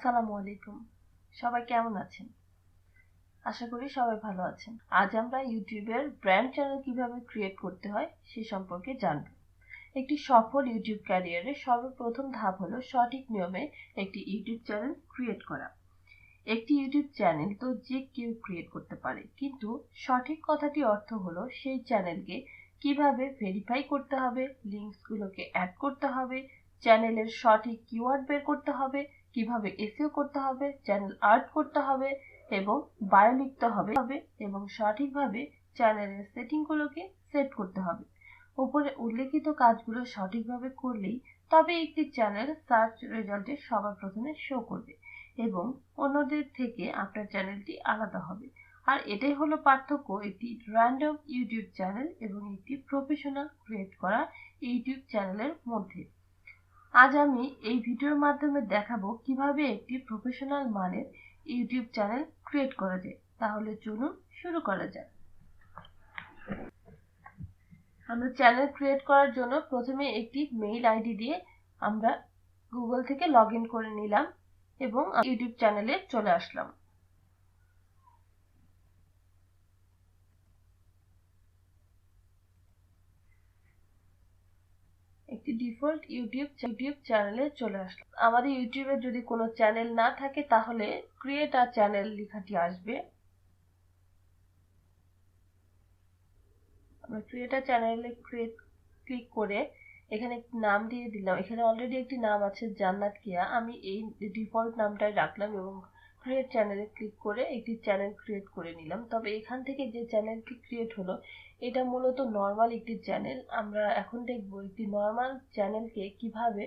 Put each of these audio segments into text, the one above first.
আসসালামু আলাইকুম। সবাই কেমন আছেন? আশা করি সবাই ভালো আছেন। আজ আমরা ইউটিউবের ব্র্যান্ড চ্যানেল কিভাবে ক্রিয়েট করতে হয় সে সম্পর্কে জানব। একটি সফল ইউটিউব ক্যারিয়ারে সর্বপ্রথম ধাপ হলো সঠিক নিয়মে একটি ইউটিউব চ্যানেল ক্রিয়েট করা। একটি ইউটিউব চ্যানেল তো যে কেউ ক্রিয়েট করতে পারে, কিন্তু সঠিক কথাটি অর্থ হলো সেই চ্যানেলকে কিভাবে ভেরিফাই করতে হবে, লিঙ্কসগুলোকে অ্যাড করতে হবে, চ্যানেলের সঠিক কিওয়ার্ড বের করতে হবে, কিভাবে এসইও করতে হবে, চ্যানেল আর্ট করতে হবে এবং বায়ো লিখতে হবে এবং সঠিকভাবে চ্যানেলের সেটিংগুলোকে সেট করতে হবে। উপরে উল্লেখিত কাজগুলো সঠিকভাবে করলেই তবে একটি চ্যানেল সার্চ রেজাল্টে সবার প্রথমে শো করবে এবং অন্যদের থেকে আপনার চ্যানেলটি আলাদা হবে। আর এটাই হলো পার্থক্য একটি র্যান্ডম ইউটিউব চ্যানেল এবং একটি প্রফেশনাল ক্রিয়েট করা ইউটিউব চ্যানেলের মধ্যে। আজ আমি এই ভিডিওর মাধ্যমে দেখাবো কিভাবে একটি প্রফেশনাল মানের ইউটিউব চ্যানেল ক্রিয়েট করা যায়। তাহলে চলুন শুরু করা যাক। আমরা চ্যানেল ক্রিয়েট করার জন্য প্রথমে একটি মেইল আইডি দিয়ে আমরা গুগল থেকে লগ ইন করে নিলাম এবং ইউটিউব চ্যানেলে চলে আসলাম। একটি ডিফল্ট ইউটিউব চ্যানেলে চলে আসলাম। আমাদের ইউটিউবে যদি কোনো চ্যানেল না থাকে তাহলে ক্রিয়েট আ চ্যানেল লেখাটি আসবে। আমরা ক্রিয়েট আ চ্যানেলে ক্লিক করে এখানে নাম দিয়ে দিলাম। এখানে অলরেডি একটি নাম আছে জান্নাত কিয়া, আমি এই ডিফল্ট নামটাই রাখলাম এবং ক্রিয়েট চ্যানেলে ক্লিক করে একটি চ্যানেল ক্রিয়েট করে নিলাম। তবে এখান থেকে যে চ্যানেলটি ক্রিয়েট হলো এটা মূলত নর্মাল একটি চ্যানেল। আমরা এখন দেখব একটি নর্মাল চ্যানেলকে কিভাবে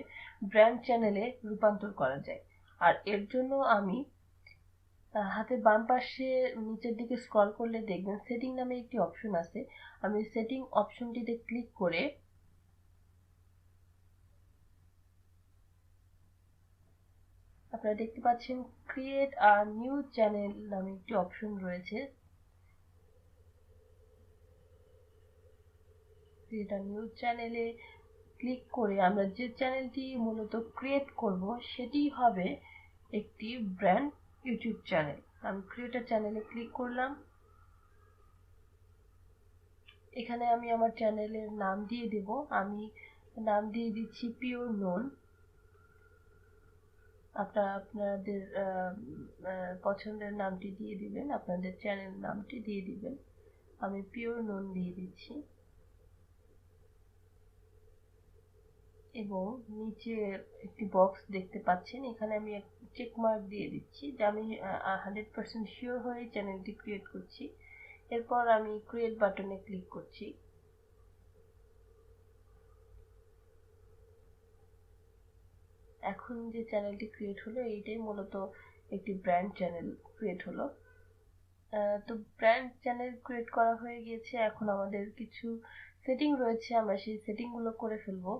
ব্র্যান্ড চ্যানেলে রূপান্তর করা যায়। আর এর জন্য আমি হাতের বাম পাশে নিচের দিকে স্ক্রল করলে দেখবেন সেটিং নামে একটি অপশন আছে। আমি সেটিং অপশনটিতে ক্লিক করে আপনারা দেখতে পাচ্ছেন ক্রিয়েট আ নিউ চ্যানেল নামে একটি অপশন রয়েছে। ক্রিয়েট আ নিউ চ্যানেলে ক্লিক করে আমরা যে চ্যানেলটি মূলত ক্রিয়েট করব সেটি হবে একটি ব্র্যান্ড ইউটিউব চ্যানেল। আমি ক্রিয়েট আ চ্যানেলে ক্লিক করলাম। এখানে আমি আমার চ্যানেলের নাম দিয়ে দেব। আমি নাম দিয়ে দিচ্ছি পিওর নোন। আপনাদের পছন্দের নামটি দিয়ে দিবেন, আপনাদের চ্যানেল নামটি দিয়ে দিবেন। আমি পিওর নোন দিয়ে দিচ্ছি এবং নিচে একটি বক্স দেখতে পাচ্ছেন, এখানে আমি চেক মার্ক দিয়ে দিচ্ছি যে আমি 100% শিওর হয়ে চ্যানেলটি ক্রিয়েট করছি। এরপর আমি ক্রিয়েট বাটনে ক্লিক করছি। এখন যে চ্যানেলটি ক্রিয়েট হলো এইটাই মূলত একটি ব্র্যান্ড চ্যানেল ক্রিয়েট হলো। তো ব্র্যান্ড চ্যানেল ক্রিয়েট করা হয়ে গিয়েছে। এখন আমাদের কিছু সেটিং রয়েছে, আমরা সেই সেটিংগুলো করে ফেলবো।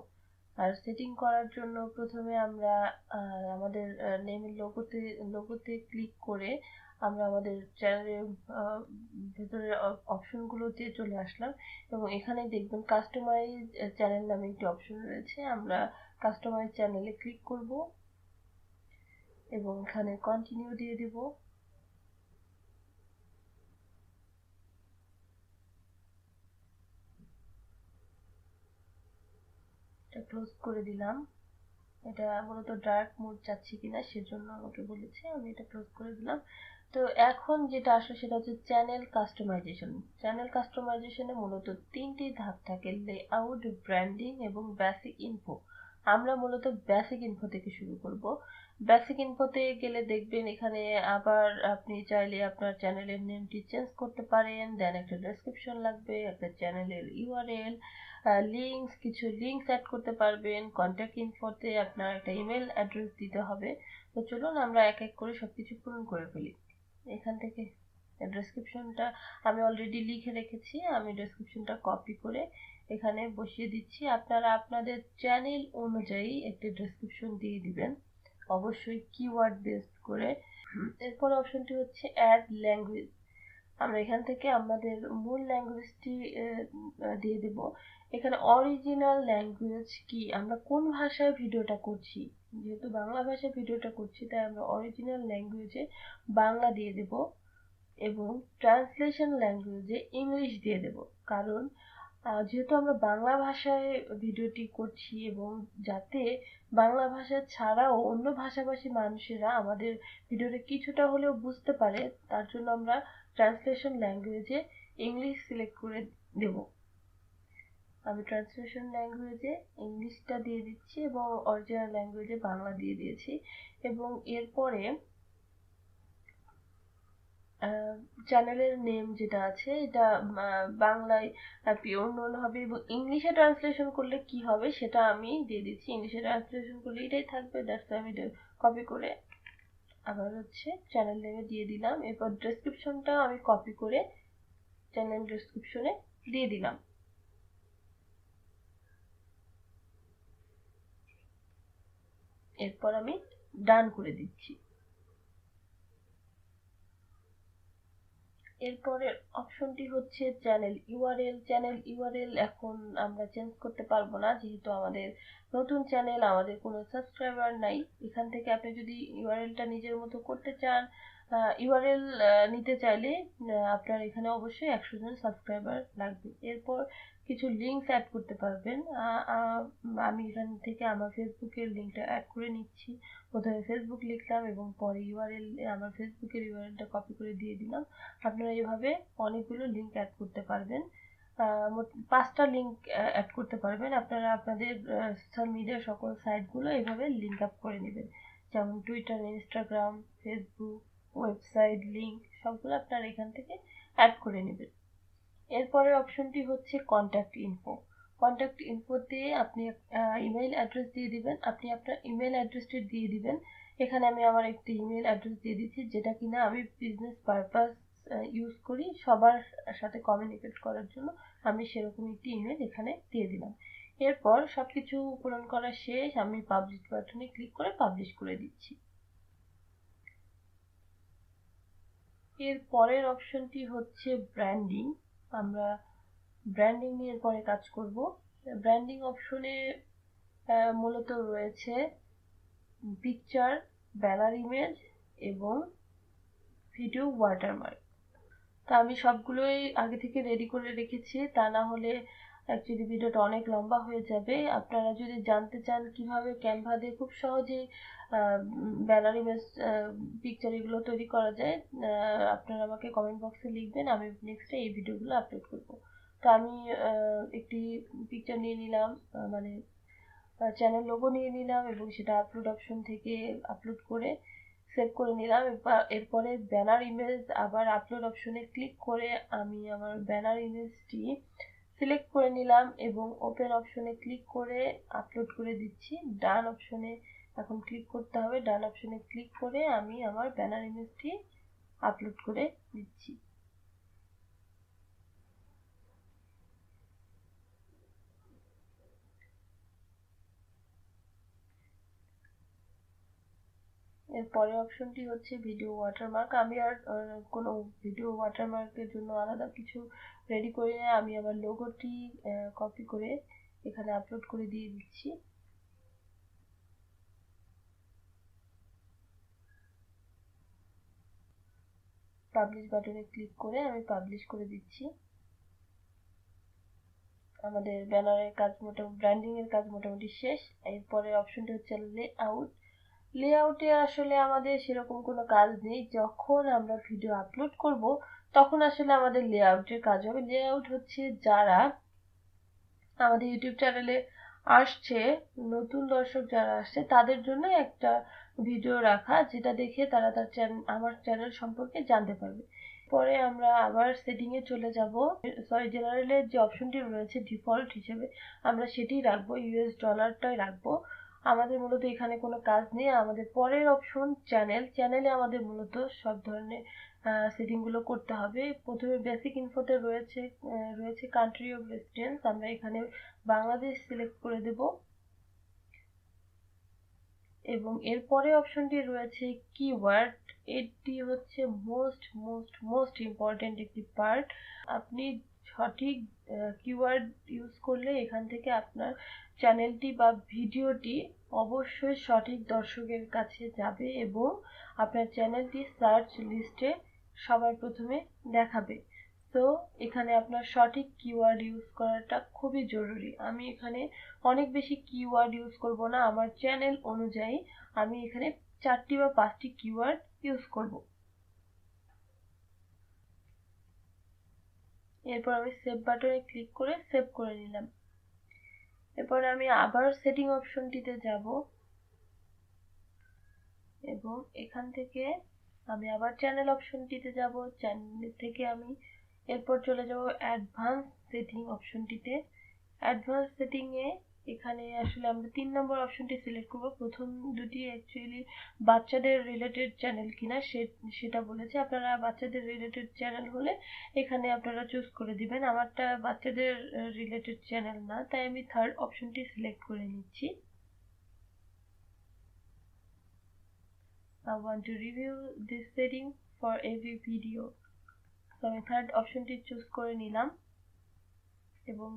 আর সেটিং করার জন্য প্রথমে আমরা আমাদের নেমের লোগোতে ক্লিক করে আমরা আমাদের চ্যানেলের ভেতরে অপশনগুলোতে চলে আসলাম এবং এখানে দেখবেন কাস্টমাইজ চ্যানেল নামে একটি অপশন রয়েছে। আমরা কাস্টমাইজ চ্যানেলে ক্লিক করব এবং এখানে কন্টিনিউ দিয়ে দিব। এটা ক্লোজ করে দিলাম। এটা মূলত ডার্ক মোড চাচ্ছি কিনা সেজন্য আমাকে বলেছে, আমি এটা ক্লোজ করে দিলাম। তো এখন যেটা আসলে সেটা হচ্ছে চ্যানেল কাস্টমাইজেশন। চ্যানেল কাস্টমাইজেশনে মূলত তিনটি ধাপ থাকে: লেআউট, ব্র্যান্ডিং এবং বেসিক ইনফো। আমরা মূলত বেসিক ইনফো থেকে শুরু করব। বেসিক ইনফোতে গেলে দেখবেন এখানে আবার আপনি চাইলে আপনার চ্যানেলের নেমটি চেঞ্জ করতে পারেন, দেন একটা ডেসক্রিপশন লাগবে, একটা চ্যানেলের ইউআরএল, কিছু লিঙ্কস অ্যাড করতে পারবেন, কন্ট্যাক্ট ইনফোতে আপনার একটা ইমেল অ্যাড্রেস দিতে হবে। তো চলুন আমরা এক এক করে সবকিছু পূরণ করে ফেলি। এখান থেকে ডেসক্রিপশনটা আমি অলরেডি লিখে রেখেছি, আমি ডেসক্রিপশনটা কপি করে এখানে বসিয়ে দিচ্ছি। আপনারা আপনাদের চ্যানেল অনুযায়ী একটি ডেসক্রিপশন দিয়ে দিবেন, অবশ্যই কিওয়ার্ড বেসড করে। এরপর অপশনটি হচ্ছে অ্যাড ল্যাঙ্গুয়েজ। আমরা এখান থেকে আমাদের মূল ল্যাঙ্গুয়েজটি দিয়ে দেব। এখানে অরিজিনাল ল্যাঙ্গুয়েজ কি, আমরা কোন ভাষায় ভিডিওটা করছি যেহেতু বাংলা ভাষায় ভিডিওটা করছি তাই আমরা অরিজিনাল ল্যাঙ্গুয়েজে বাংলা দিয়ে দেব এবং ট্রান্সলেশন ল্যাঙ্গুয়েজে ইংলিশ দিয়ে দেব। কারণ যেহেতু আমরা বাংলা ভাষায় ভিডিওটি করছি এবং যাতে বাংলা ভাষা ছাড়াও অন্য ভাষাভাষী মানুষেরা আমাদের ভিডিওটা কিছুটা হলেও বুঝতে পারে, তার জন্য আমরা ট্রান্সলেশন ল্যাঙ্গুয়েজে ইংলিশ সিলেক্ট করে দেব। আমি ট্রান্সলেশন ল্যাঙ্গুয়েজে ইংলিশটা দিয়ে দিচ্ছি এবং অরিজিনাল ল্যাঙ্গুয়েজে বাংলা দিয়ে দিয়েছি। এবং এরপরে চ্যানেলের নেম যেটা আছে এটা বাংলায় পিওর নোন হবে এবং ইংলিশে ট্রান্সলেশন করলে কি হবে সেটা আমি দিয়ে দিচ্ছি। ইংলিশে ট্রান্সলেশন করলে এটাই থাকবে, দ্যাটস আমি কপি করে আবার চ্যানেল নেমে দিয়ে দিলাম। এরপর ডেসক্রিপশনটা আমি কপি করে চ্যানেল ডেসক্রিপশনে দিয়ে দিলাম। এরপর আমি ডান করে দিচ্ছি। এরপরের অপশনটি হচ্ছে চ্যানেল ইউআরএল। চ্যানেল ইউআরএল এখন আমরা চেঞ্জ করতে পারবো না, যেহেতু আমাদের নতুন চ্যানেল, আমাদের কোনো সাবস্ক্রাইবার নাই। এখান থেকে আপনি যদি ইউআরএলটা নিজের মতো করতে চান, ইউআরএল নিতে চাইলে আপনার এখানে অবশ্যই 100 জন সাবস্ক্রাইবার লাগবে। এরপর কিছু লিঙ্কস অ্যাড করতে পারবেন। আমি এখান থেকে আমার ফেসবুকের লিঙ্কটা অ্যাড করে নিচ্ছি। প্রথমে ফেসবুক লিখলাম এবং পরে ইউআরএল, আমার ফেসবুকের ইউআরএলটা কপি করে দিয়ে দিলাম। আপনারা এইভাবে অনেকগুলো লিঙ্ক অ্যাড করতে পারবেন। মোট 5টা লিঙ্ক অ্যাড করতে পারবেন। আপনারা আপনাদের সোশ্যাল মিডিয়ার সকল সাইটগুলো এইভাবে লিঙ্ক আপ করে নেবেন, যেমন Twitter, Instagram, Facebook, website link সবগুলো আপনারা এখান থেকে অ্যাড করে নেবেন। এরপরের অপশনটি হচ্ছে কন্ট্যাক্ট ইনফো। কন্ট্যাক্ট ইনফোতে আপনি ইমেল অ্যাড্রেস দিয়ে দিবেন। আপনি আপনার ইমেল অ্যাড্রেসটি দিয়ে দিবেন। এখানে আমি আমার একটি ইমেল অ্যাড্রেস দিয়ে দিচ্ছি, যেটা কিনা আমি বিজনেস পারপাস ইউজ করি, সবার সাথে কমিউনিকেট করার জন্য আমি সেরকম একটি ইমেল এখানে দিয়ে দিলাম। এরপর সবকিছু পূরণ করা শেষ, আমি পাবলিশ বাটনে ক্লিক করে পাবলিশ করে দিচ্ছি। এর পরের অপশনটি হচ্ছে ব্র্যান্ডিং। আমরা ব্র্যান্ডিং নিয়ে পরে কাজ করব। ব্র্যান্ডিং অপশনে মূলত রয়েছে পিকচার, ব্যানার ইমেজ এবং ভিডিও ওয়াটারমার্ক। তা আমি সবগুলোই আগে থেকে রেডি করে রেখেছি, তা না হলে অ্যাকচুয়ালি ভিডিওটা অনেক লম্বা হয়ে যাবে। আপনারা যদি জানতে চান কিভাবে ক্যানভা দিয়ে খুব সহজেই ব্যানার ইমেজ, পিকচার এগুলো তৈরি করা যায়, আপনারা আমাকে কমেন্ট বক্সে লিখবেন, আমি নেক্সটে এই ভিডিওগুলো আপলোড করব। তো আমি একটি পিকচার নিয়ে নিলাম, মানে চ্যানেল লোগো নিয়ে নিলাম এবং সেটা আপলোড অপশন থেকে আপলোড করে সেভ করে নিলাম। এরপরে ব্যানার ইমেজ আবার আপলোড অপশনে ক্লিক করে আমি আমার ব্যানার ইমেজটি সিলেক্ট করে নিলাম এবং ওপেন অপশনে ক্লিক করে আপলোড করে দিচ্ছি। ডান অপশনে এখন ক্লিক করতে হবে। ডান অপশনে ক্লিক করে আমি আমার ব্যানার ইমেজটি আপলোড করে দিচ্ছি। এর পরের অপশনটি হচ্ছে ভিডিও ওয়াটারমার্ক। আমি আর কোনো ভিডিও ওয়াটারমার্কের জন্য আলাদা কিছু রেডি করি না, আমি আমার লোগোটি কপি করে এখানে আপলোড করে দিয়ে দিচ্ছি। পাবলিশ বাটনে ক্লিক করে আমি পাবলিশ করে দিচ্ছি। আমাদের ব্যানারের কাজ মোটামুটি, ব্র্যান্ডিং এর কাজ মোটামুটি শেষ। এরপরে অপশনটি হচ্ছে লেআউট। লেআউটে আসলে আমাদের সেরকম কোনো কাজ নেই, যখন আমরা ভিডিও আপলোড করব তখন আসলে আমাদের লেআউটের কাজ হবে। লেআউট হচ্ছে যারা আমাদের ইউটিউব চ্যানেলে আসছে, নতুন দর্শক যারা আসছে তাদের জন্য একটা ভিডিও রাখা, যেটা দেখে তারা আমার চ্যানেল সম্পর্কে জানতে পারবে। পরে আমরা আবার সেটিংয়ে চলে যাব। জেনারেলের যে অপশনটি রয়েছে ডিফল্ট হিসেবে আমরা সেটিই রাখবো, ইউএস ডলারটাই রাখবো। আমাদের মূলত এখানে কোনো কাজ নেই। আমাদের পরের অপশন চ্যানেল। চ্যানেলে আমাদের মূলত সব ধরনের সেটিংগুলো করতে হবে। প্রথমে বেসিক ইনফোতে রয়েছে কান্ট্রি অফ রেসিডেন্স, আমরা এখানে বাংলাদেশ সিলেক্ট করে দেব এবং এরপরে অপশনটি রয়েছে কিওয়ার্ড। এটি হচ্ছে মোস্ট মোস্ট মোস্ট ইম্পর্টেন্ট একটি পার্ট। আপনি সঠিক কিওয়ার্ড ইউজ করলে এখান থেকে আপনার চ্যানেলটি বা ভিডিওটি অবশ্যই সঠিক দর্শকের কাছে যাবে এবং আপনার চ্যানেলটি সার্চ লিস্টে সবার প্রথমে দেখাবে। তো এখানে আপনার সঠিক কিওয়ার্ড ইউজ করাটা খুবই জরুরি। আমি এখানে অনেক বেশি কিওয়ার্ড ইউজ করব না, আমার চ্যানেল অনুযায়ী আমি এখানে 4টি বা 5টি কিওয়ার্ড ইউজ করব। এরপর আমি সেভ বাটনে ক্লিক করে সেভ করে নিলাম। এরপর আমি আবার সেটিং অপশনটিতে যাব এবং এখান থেকে আমি আবার চ্যানেল অপশনটিতে যাব। চ্যানেল থেকে আমি এরপর চলে যাব অ্যাডভান্স সেটিং অপশনটিতে। অ্যাডভান্স সেটিং এ এখানে আসলে আমরা 3 নম্বর অপশনটি সিলেক্ট করব। প্রথম দুটি অ্যাকচুয়ালি বাচ্চাদের রিলেটেড চ্যানেল কিনা সেটা বলেছে। আপনারা বাচ্চাদের রিলেটেড চ্যানেল হলে এখানে আপনারা চুজ করে দিবেন। আমারটা বাচ্চাদের রিলেটেড চ্যানেল না, তাই আমি থার্ড অপশনটি সিলেক্ট করে নিচ্ছি। I want to review this setting for every video. তো আমি থার্ড অপশনটি চুজ করে নিলাম এবং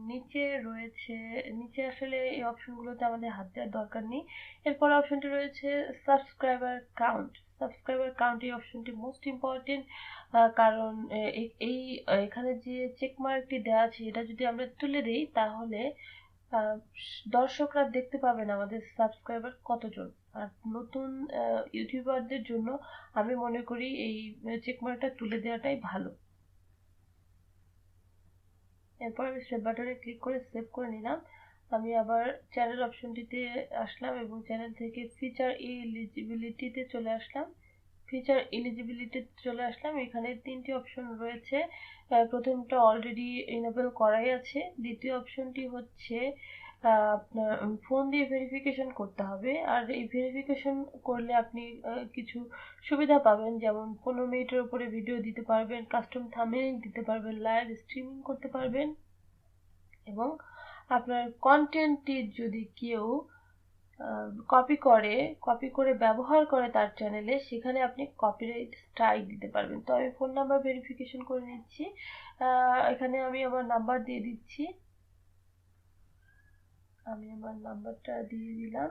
নিচে আসলে এই অপশনগুলোতে আমাদের হাত দেওয়ার দরকার নেই। এরপর অপশনটি রয়েছে সাবস্ক্রাইবার কাউন্ট। সাবস্ক্রাইবার কাউন্ট এই অপশনটি মোস্ট ইম্পর্টেন্ট, কারণ এখানে যে চেকমার্কটি দেওয়া আছে এটা যদি আমরা তুলে দিই তাহলে দর্শকরা দেখতে পাবেন আমাদের সাবস্ক্রাইবার কতজন। আর নতুন ইউটিউবারদের জন্য আমি মনে করি এই চেকমার্কটা তুলে দেওয়াটাই ভালো। এরপর আমি সেভ বাটনে ক্লিক করে সেভ করে নিলাম। আমি আবার চ্যানেল অপশনটিতে আসলাম এবং চ্যানেল থেকে ফিচার এলিজিবিলিটিতে চলে আসলাম। এখানে 3টি অপশন রয়েছে। প্রথমটা অলরেডি এনেবল করাই আছে। দ্বিতীয় অপশনটি হচ্ছে আপনার ফোন দিয়ে ভেরিফিকেশন করতে হবে। আর এই ভেরিফিকেশন করলে আপনি কিছু সুবিধা পাবেন, যেমন 15 মিনিটের উপরে ভিডিও দিতে পারবেন, কাস্টম থাম্বনেইল দিতে পারবেন, লাইভ স্ট্রিমিং করতে পারবেন এবং আপনার কন্টেন্টটি যদি কেউ কপি করে ব্যবহার করে তার চ্যানেলে, সেখানে আপনি কপিরাইট স্ট্রাইক দিতে পারবেন। তো আমি ফোন নাম্বার ভেরিফিকেশন করে নিচ্ছি। এখানে আমি আমার নাম্বার দিয়ে দিচ্ছি। আমি আমার নাম্বারটা দিয়ে দিলাম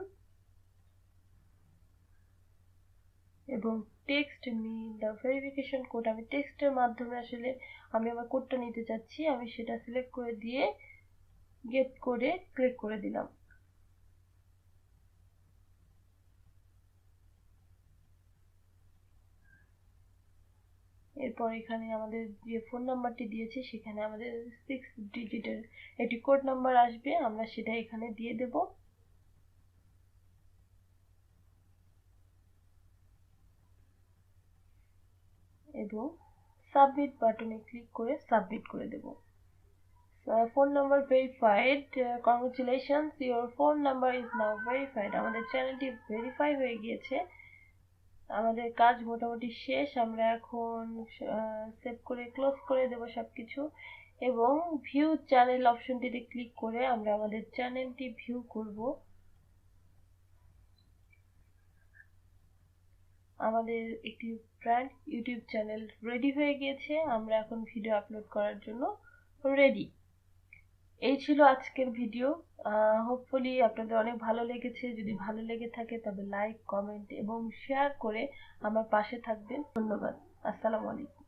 এবং text me the verification code. আমি টেক্সটের মাধ্যমে আসলে আমি আমার কোডটা নিতে চাচ্ছি। আমি সেটা সিলেক্ট করে দিয়ে গেট কোডে ক্লিক করে দিলাম। এরপর এখানে আমাদের যে ফোন নাম্বারটি দিয়েছে সেখানে আমাদের 6 ডিজিটের একটি কোড নাম্বার আসবে, আমরা সেটা এখানে দিয়ে দেব এবং সাবমিট বাটনে ক্লিক করে সাবমিট করে দেব। Phone number verified. Congratulations, your phone number is now verified. আমাদের চ্যানেলটি ভেরিফাই হয়ে গিয়েছে। আমাদের কাজ মোটামুটি শেষ। আমরা এখন সেভ করে ক্লোজ করে দেব সবকিছু এবং ভিউ চ্যানেল অপশনটিতে ক্লিক করে আমরা আমাদের চ্যানেলটি ভিউ করব। আমাদের একটি ব্র্যান্ড ইউটিউব চ্যানেল রেডি হয়ে গিয়েছে। আমরা এখন ভিডিও আপলোড করার জন্য রেডি। এই ছিল আজকের ভিডিও। হোপফুলি আপনাদের অনেক ভালো লেগেছে। যদি ভালো লেগে থাকে তবে লাইক, কমেন্ট এবং শেয়ার করে আমার পাশে থাকবেন। ধন্যবাদ। আসসালামু আলাইকুম।